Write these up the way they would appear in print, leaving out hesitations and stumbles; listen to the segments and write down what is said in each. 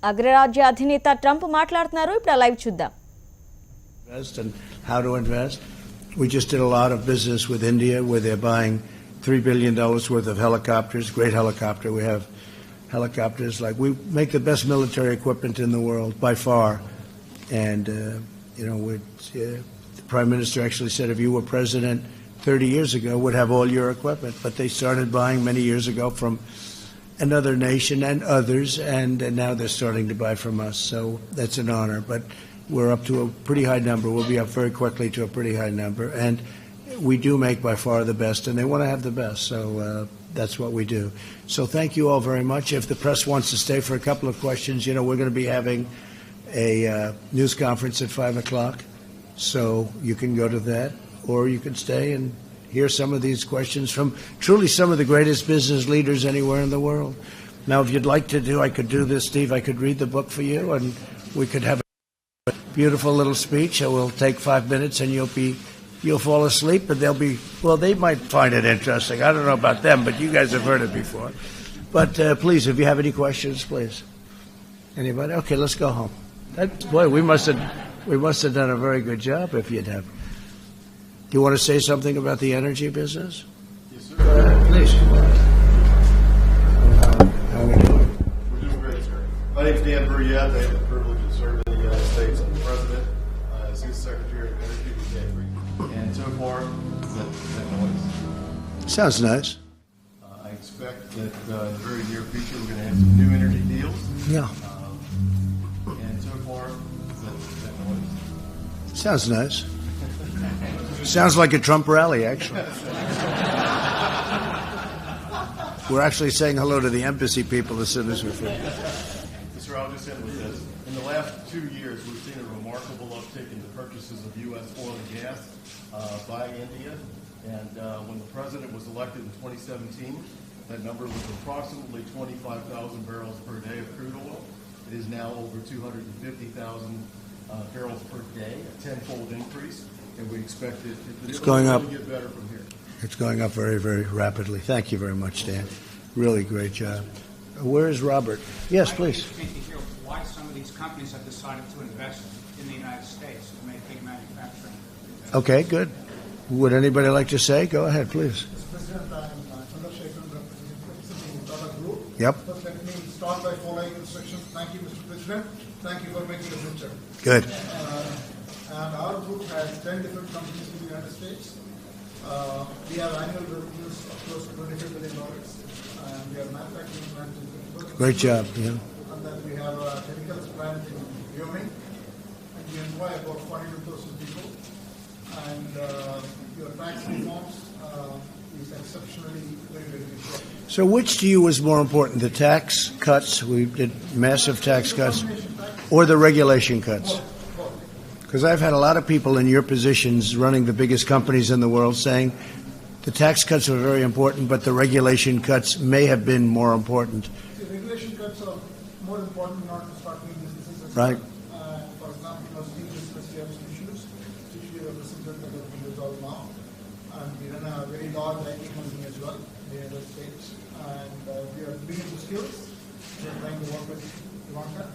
అగ్రరాజ్య అధినేత ట్రంప్ మాట్లాడుతున్నారు. ఇప్పుడు లైవ్ చూద్దాం. And how to invest. We just did a lot of business with India where they're buying $3 billion worth of helicopters, great helicopter. We have helicopters like we make the best military equipment in the world by far. And, the Prime Minister actually said if you were president 30 years ago, would have all your equipment. But they started buying many years ago from another nation and others, and now they're starting to buy from us. So that's an honor. But we're up to a pretty high number. We'll be up very quickly to a pretty high number. And we do make by far the best, and they want to have the best. So that's what we do. So thank you all very much. If the press wants to stay for a couple of questions, we're going to be having a news conference at 5 o'clock. So you can go to that, or you can stay and hear some of these questions from truly some of the greatest business leaders anywhere in the world. Now, if you'd like to I could do this, Steve. I could read the book for you, and we could have a beautiful little speech. It will take 5 minutes, and you'll fall asleep, but they might find it interesting. I don't know about them, but you guys have heard it before. But please, if you have any questions, please. Anybody? Okay, let's go home. Boy, we must have done a very good job if you'd have. Do you want to say something about the energy business? Yes, sir. Please. How are we doing? We're doing great, sir. My name is Dan Burriette. I have the privilege of serving in the United States. I'm the President as his Secretary of Energy with January. And so far, that noise. Sounds nice. I expect that in the very near future we're going to have some new energy deals. Yeah. And so far, that noise. Sounds nice. Sounds like a Trump rally, actually. We're actually saying hello to the embassy people as soon as we finish. Sir, I'll just end with this. In the last 2 years, we've seen a remarkable uptick in the purchases of U.S. oil and gas by India. And when the president was elected in 2017, that number was approximately 25,000 barrels per day of crude oil. It is now over 250,000 barrels per day, a tenfold increase. And we expect it's going up. To get better from here. It's going up very, very rapidly. Thank you very much, Dan. Really great job. Where is Robert? Yes, please. I think to hear why some of these companies have decided to invest in the United States to make big manufacturing. Okay, good. Would anybody like to say? Go ahead, please. Mr. President, I'm Chandrasekharan, representing Tata Group. Yep. First, let me start by following instructions. Thank you, Mr. President. Thank you for making the picture. Good. And our group has 10 different companies in the United States. We have annual revenues of close to $25 billion. And we have manufacturing plants in Great job. Yeah. And then we have a chemicals plant in Wyoming. And we employ about 42,000 people. And your tax reforms is exceptionally very, very good. So which to you was more important, the tax cuts, we did massive tax cuts, or the regulation cuts? Because I've had a lot of people in your positions running the biggest companies in the world saying the tax cuts are very important, but the regulation cuts may have been more important. The regulation cuts are more important not to start new businesses. Right. For example, steel business, we have some issues, which we have presented that have been resolved now. And we run a very large IT company as well in the United States. And we are building the skills. We are trying to work with Ivanka.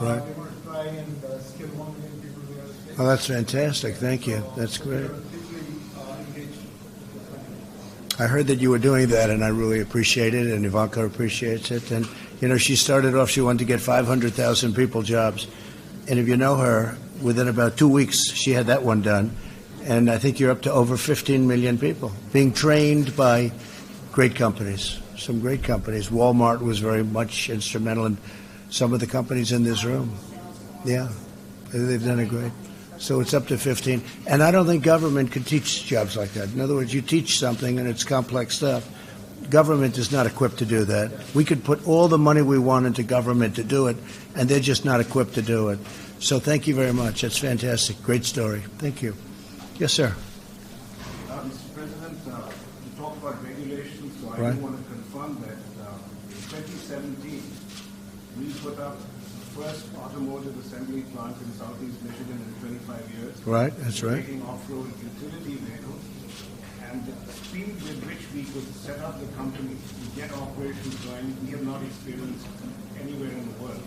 Right. We want to try and skill 1 million people in the United States. Oh, that's fantastic. Thank you. That's great. We are deeply engaged. I heard that you were doing that, and I really appreciate it, and Ivanka appreciates it. And, she started off, she wanted to get 500,000 people jobs. And if you know her, within about 2 weeks, she had that one done. And I think you're up to over 15 million people being trained by great companies, some great companies. Walmart was very much instrumental in some of the companies in this room. Yeah, they've done it great. So it's up to 15. And I don't think government can teach jobs like that. In other words, you teach something and it's complex stuff. Government is not equipped to do that. We could put all the money we want into government to do it, and they're just not equipped to do it. So thank you very much. That's fantastic. Great story. Thank you. Yes, sir. Mr. President, you talk about regulations, so I Right. do want to confirm that in 2017, we put up the first automotive assembly plant in Southeast Michigan in 25 years. Right, that's right. Making off-road utility vehicles. And the speed with which we could set up the company to get operations going, we have not experienced anywhere in the world.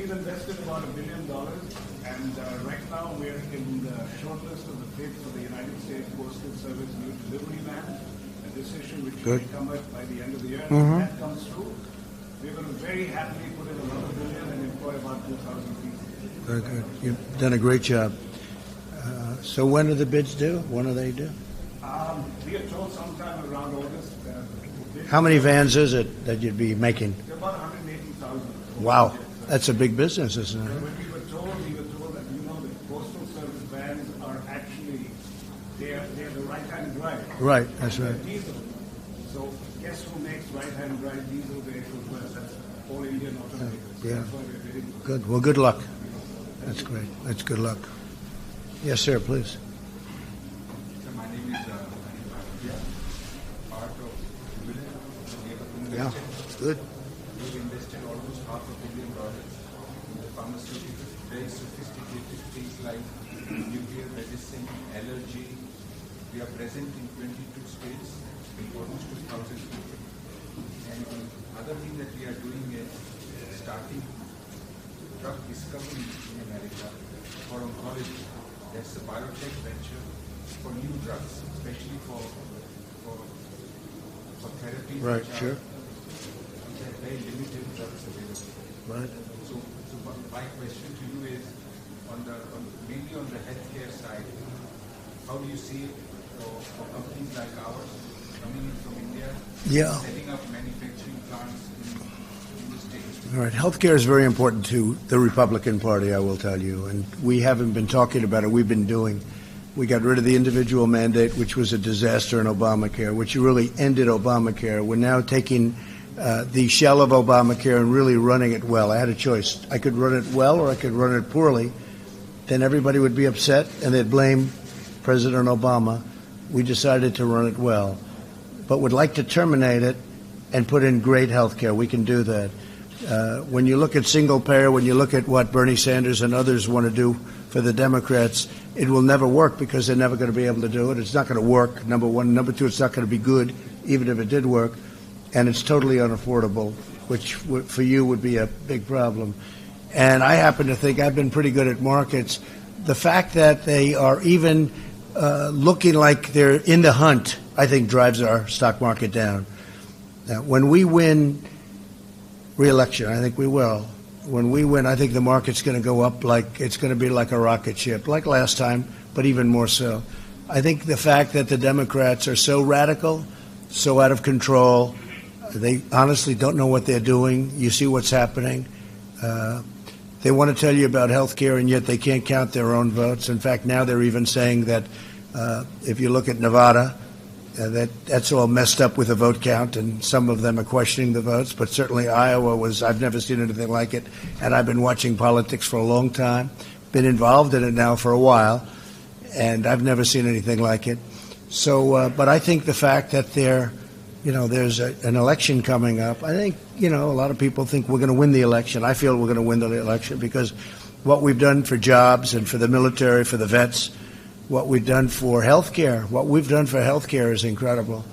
He's invested about $1 billion, and right now we're in the shortlist of the bid for the United States Postal Service new delivery van, a decision which Good. will come up by the end of the year. Mhm. If that comes through, we're going to very happily put in another $1 billion and employ about 2,000 people. Very good. You've done a great job. So when are the bids due? When are they due? We are told sometime around August. How many vans is it that you'd be making? There are about 180,000. Wow, that's a big business, isn't it? When we were told that, the Postal Service vans are actually, they're the right-hand drive. Right, that's They're right. diesel. So guess who makes right-hand drive diesel vehicles? Well, that's all Indian automakers. Yeah. That's why we're bidding. Good. Well, good luck. That's great. That's good luck. Yes, sir, please. So my name is part of Yeah, good. We've invested almost $500 million in the pharmaceuticals, very sophisticated things like nuclear medicine, allergy. We are present in 22 states with almost 2,000 people. And the other thing that we are doing is starting drug discovery in America for oncology. That's a biotech venture for new drugs, especially for therapies Right, which sure. are very limited drugs available. Right. So my question to you is, mainly on the healthcare side, how do you see it for companies like ours coming in from India, Yeah. setting up manufacturing plants in the States? All right. Healthcare is very important to the Republican Party, I will tell you. And we haven't been talking about it. We've been doing. We got rid of the individual mandate, which was a disaster in Obamacare, which really ended Obamacare. We're now taking the shell of Obamacare and really running it well. I had a choice. I could run it well or I could run it poorly. Then everybody would be upset and they'd blame President Obama. We decided to run it well, but would like to terminate it and put in great health care. We can do that. When you look at single payer, when you look at what Bernie Sanders and others want to do for the Democrats, it will never work because they're never going to be able to do it. It's not going to work, number one. Number two, it's not going to be good, even if it did work. And it's totally unaffordable, which for you would be a big problem. And I happen to think I've been pretty good at markets. The fact that they are even looking like they're in the hunt, I think drives our stock market down. Now, when we win re-election, I think we will. When we win, I think the market's going to go up like it's going to be like a rocket ship, like last time, but even more so. I think the fact that the Democrats are so radical, so out of control, they honestly don't know what they're doing. You see what's happening. They want to tell you about health care, and yet they can't count their own votes. In fact, now they're even saying that if you look at Nevada, that's all messed up with the vote count, and some of them are questioning the votes. But certainly Iowa I've never seen anything like it, and I've been watching politics for a long time, been involved in it now for a while, and I've never seen anything like it. So, but I think the fact that there's an election coming up, I think, a lot of people think we're going to win the election. I feel we're going to win the election because what we've done for jobs and for the military, for the vets, what we've done for health care. What we've done for health care is incredible,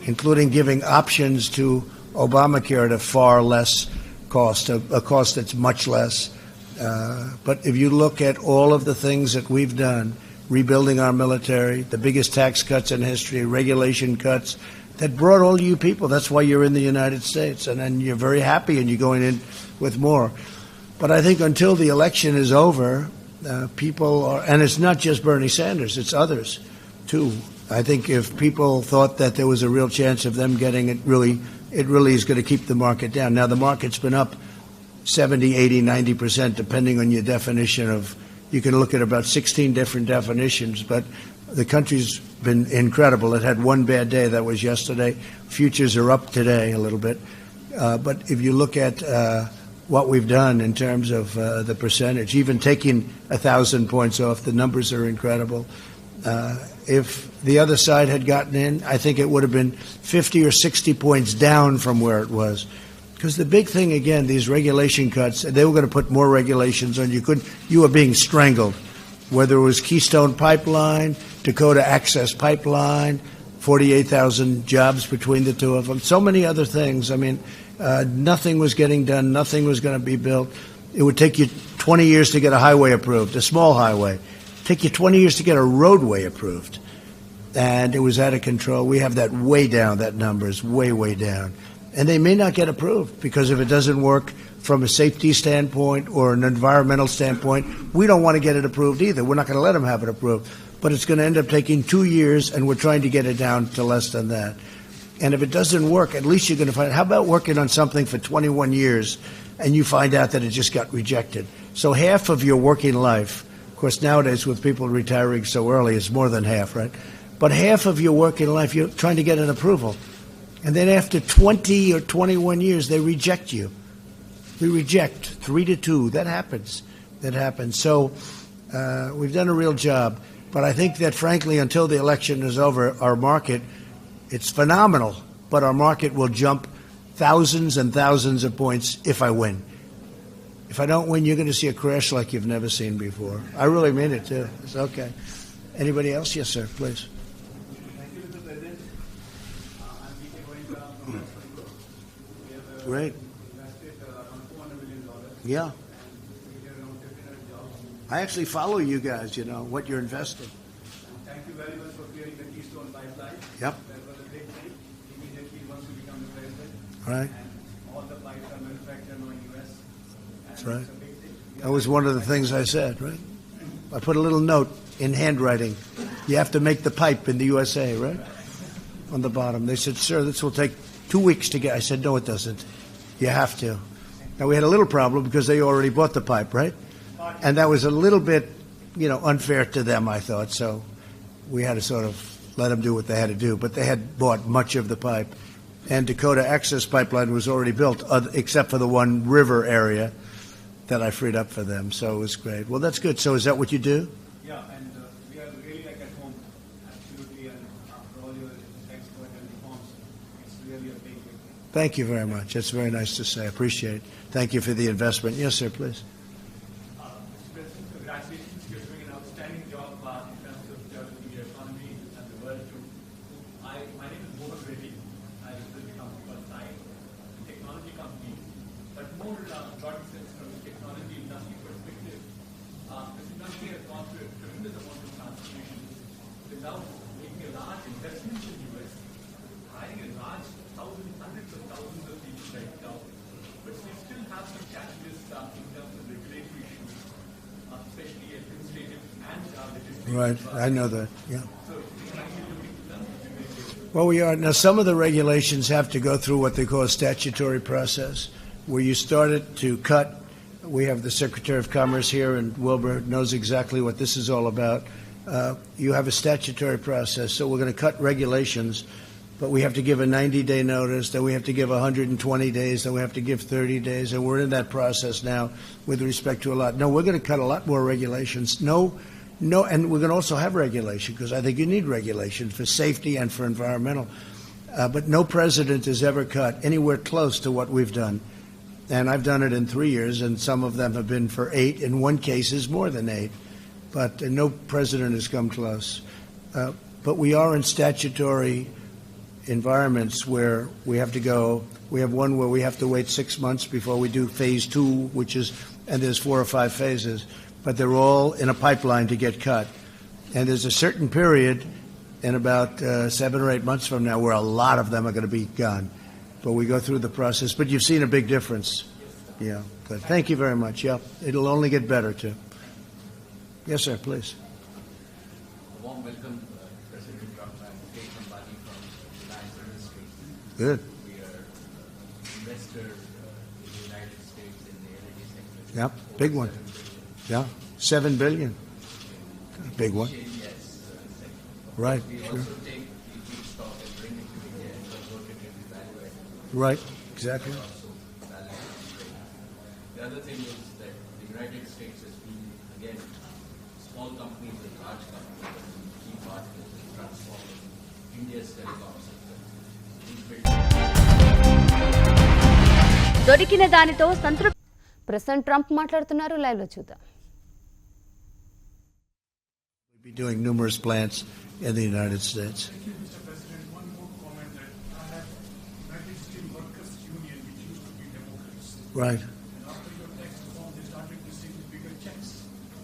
including giving options to Obamacare at a far less cost, a cost that's much less. But if you look at all of the things that we've done, rebuilding our military, the biggest tax cuts in history, regulation cuts, that brought all you people. That's why you're in the United States. And then you're very happy and you're going in with more. But I think until the election is over, people are, and it's not just Bernie Sanders, it's others too. I think if people thought that there was a real chance of them getting it really is going to keep the market down. Now the market's been up 70, 80, 90%, depending on your definition of, you can look at about 16 different definitions, but the country's been incredible. It had one bad day, that was yesterday. Futures are up today a little bit. But if you look at what we've done in terms of the percentage, even taking 1,000 points off, the numbers are incredible. If the other side had gotten in, I think it would have been 50 or 60 points down from where it was. Because the big thing, again, these regulation cuts, they were going to put more regulations on. You were being strangled. Whether it was Keystone Pipeline, Dakota Access Pipeline, 48,000 jobs between the two of them, so many other things. I mean, nothing was getting done. Nothing was going to be built. It would take you 20 years to get a highway approved, a small highway. Take you 20 years to get a roadway approved. And it was out of control. We have that way down. That number is way, way down. And they may not get approved because if it doesn't work from a safety standpoint or an environmental standpoint, we don't want to get it approved either. We're not going to let them have it approved. But it's going to end up taking 2 years, and we're trying to get it down to less than that. And if it doesn't work, at least you're going to find, how about working on something for 21 years and you find out that it just got rejected? So half of your working life, of course, nowadays with people retiring so early, it's more than half, right? But half of your working life, you're trying to get an approval. And then after 20 or 21 years, they reject you. We reject 3-2. That happens. That happens. So we've done a real job. But I think that, frankly, until the election is over, our market, it's phenomenal. But our market will jump thousands and thousands of points if I win. If I don't win, you're going to see a crash like you've never seen before. I really mean it, too. It's okay. Anybody else? Yes, sir, please. Thank you, Mr. President. I'm P.K. Goenka from Mexico. We have Great. invested around $400 million. Yeah. And we get around 1,500 jobs. I actually follow you guys, you know, what you're investing. Thank you very much for clearing the Keystone Pipeline. Yep. That was a big thing. Immediately once you become the president. Right. And all the pipes are manufactured in the U.S. That's right. It's a big thing. That was one of the things I said, right? I put a little note in handwriting. You have to make the pipe in the USA, right? On the bottom. They said, sir, this will take 2 weeks to get. I said, no, it doesn't. You have to. Now, we had a little problem because they already bought the pipe, right? And that was a little bit, you know, unfair to them, I thought. So we had to sort of let them do what they had to do. But they had bought much of the pipe. And Dakota Access Pipeline was already built, except for the one river area that I freed up for them. So it was great. Well, that's good. So is that what you do? Yeah, and we are really like at home, absolutely, and after all your expert and reforms, it's really a big, big thing. Thank you very much. That's very nice to say. I appreciate it. Thank you for the investment. Yes, sir, please. Mr. President, congratulations. You're doing an outstanding job in terms of developing the economy and the world too. My name is Mohan Reddy. I represent the company called Sai, a technology company, but more broad sense from the technology industry perspective. This industry has gone through a tremendous amount of transformation without making a large investment in the U.S., hiring a large hundreds of thousands of people right now. But we still have some challenges in terms of regulatory issues, especially administrative and legislative. Right. I know that. Yeah. Well, we are. Now, some of the regulations have to go through what they call a statutory process, where you start it to cut. We have the Secretary of Commerce here, and Wilbur knows exactly what this is all about. You have a statutory process, so we're going to cut regulations, but we have to give a 90-day notice, then we have to give 120 days, then we have to give 30 days, and we're in that process now with respect to a lot. No, we're going to cut a lot more regulations. No, and we're going to also have regulation, because I think you need regulation for safety and for environmental. But no president has ever cut anywhere close to what we've done. And I've done it in 3 years, and some of them have been for 8. In one case, is more than 8. But no president has come close. But we are in statutory environments where we have to go. We have one where we have to wait 6 months before we do phase 2, and there's 4 or 5 phases. But they're all in a pipeline to get cut. And there's a certain period in about 7 or 8 months from now where a lot of them are going to be gone. But we go through the process. But you've seen a big difference. Yeah, good. Thank you very much. Yeah, it'll only get better, too. Yes, sir, please. A warm welcome, President Trump. I'm Kate Ambani from Reliance Industry. Good. We are investor in the United States in the energy sector. Yeah, big one. Yeah, $7 billion. Big one. Yes. Right, We sure. also take the feedstock and bring it to India and convert it into value added. Right, exactly. Also value added trade. The other thing is that the United States has been, again, small companies and large companies have been key partners in transforming India's telecom sector. We've built దొరికిన దానితో సంతృప్తి. President Trump మాట్లాడుతున్నారు, live లో చూద్దాం. We'll be doing numerous plants in the United States. Thank you, Mr. President. One more comment that I have United Steel Workers Union, which used to be Democrats. Right. And after your tax reform, they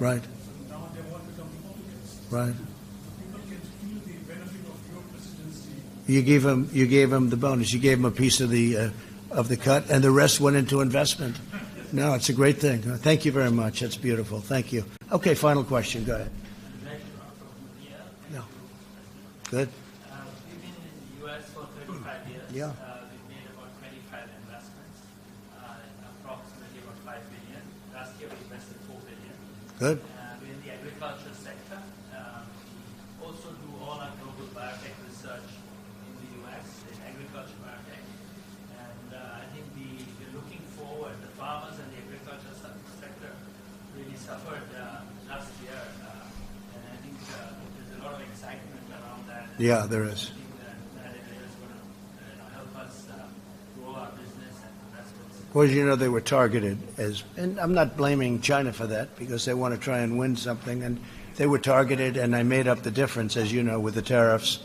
Right. Now they want to become Republicans. Right. People can feel the benefit of your presidency. You gave him the bonus. You gave him a piece of the cut, and the rest went into investment. No, it's a great thing. Thank you very much. That's beautiful. Thank you. Okay, final question. Go ahead. No. Good. We've been in the U.S. for 35 years. Yeah. We've made about 25 investments, approximately about $5 billion. Last year we invested $4 billion. Good. We're in the agriculture sector. We also do all our global biotech research in the U.S. in agriculture biotech. And I think we're looking forward. The farmers and the agriculture sector really suffered last year. And I think there's a lot of excitement around that. Yeah, there is. I think that area is going to help us grow our business and investments. Well, you know, they were targeted and I'm not blaming China for that because they want to try and win something, and they were targeted, and I made up the difference, as you know, with the tariffs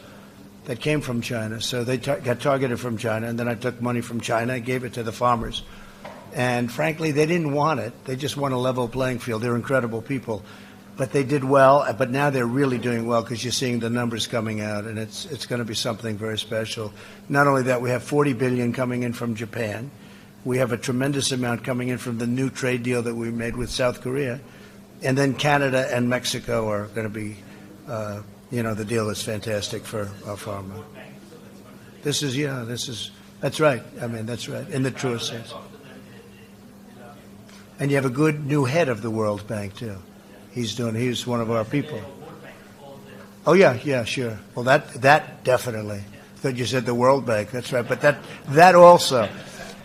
that came from China. So they got targeted from China, and then I took money from China and gave it to the farmers. And frankly, they didn't want it. They just want a level playing field. They're incredible people. But they did well, but now they're really doing well because you're seeing the numbers coming out, and it's going to be something very special. Not only that, we have $40 billion coming in from Japan. We have a tremendous amount coming in from the new trade deal that we made with South Korea. And then Canada and Mexico are going to be, the deal is fantastic for our pharma. That's right. I mean, that's right, in the truest sense. And you have a good new head of the World Bank, too. He's one of our people. Oh, yeah, sure. Well, that definitely. I thought you said the World Bank. That's right. But that also.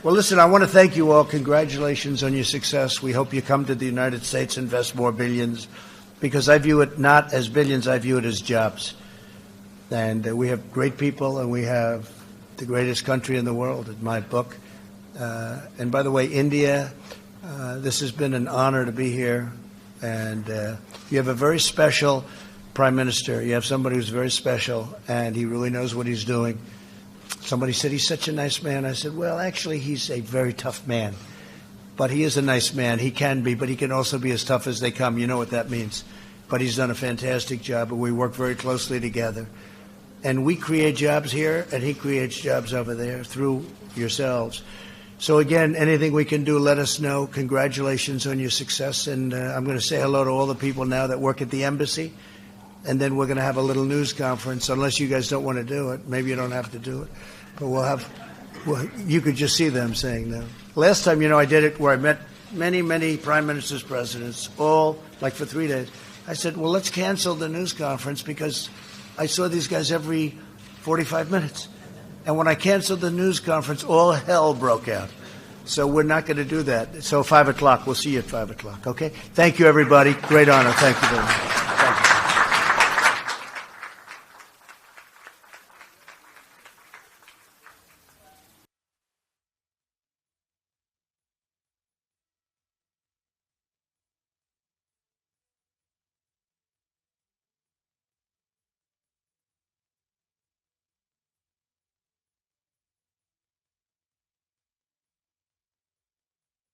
Well, listen, I want to thank you all. Congratulations on your success. We hope you come to the United States, invest more billions, because I view it not as billions, I view it as jobs. And we have great people, and we have the greatest country in the world, in my book. And by the way, India, this has been an honor to be here. And you have a very special prime minister. You have somebody who's very special, and he really knows what he's doing. Somebody said he's such a nice man. I said, well, actually, he's a very tough man. But he is a nice man. He can be, but he can also be as tough as they come. You know what that means. But he's done a fantastic job, and we work very closely together. And we create jobs here, and he creates jobs over there through yourselves. So again, anything we can do, let us know. Congratulations on your success. And I'm going to say hello to all the people now that work at the embassy. And then we're going to have a little news conference, unless you guys don't want to do it. Maybe you don't have to do it. But you could just see them saying no. Last time, I did it where I met many, many prime ministers, presidents, all like for 3 days. I said, well, let's cancel the news conference because I saw these guys every 45 minutes. And when I canceled the news conference, all hell broke out. So we're not going to do that. So 5 o'clock, we'll see you at 5 o'clock, okay? Thank you, everybody. Great honor. Thank you very much.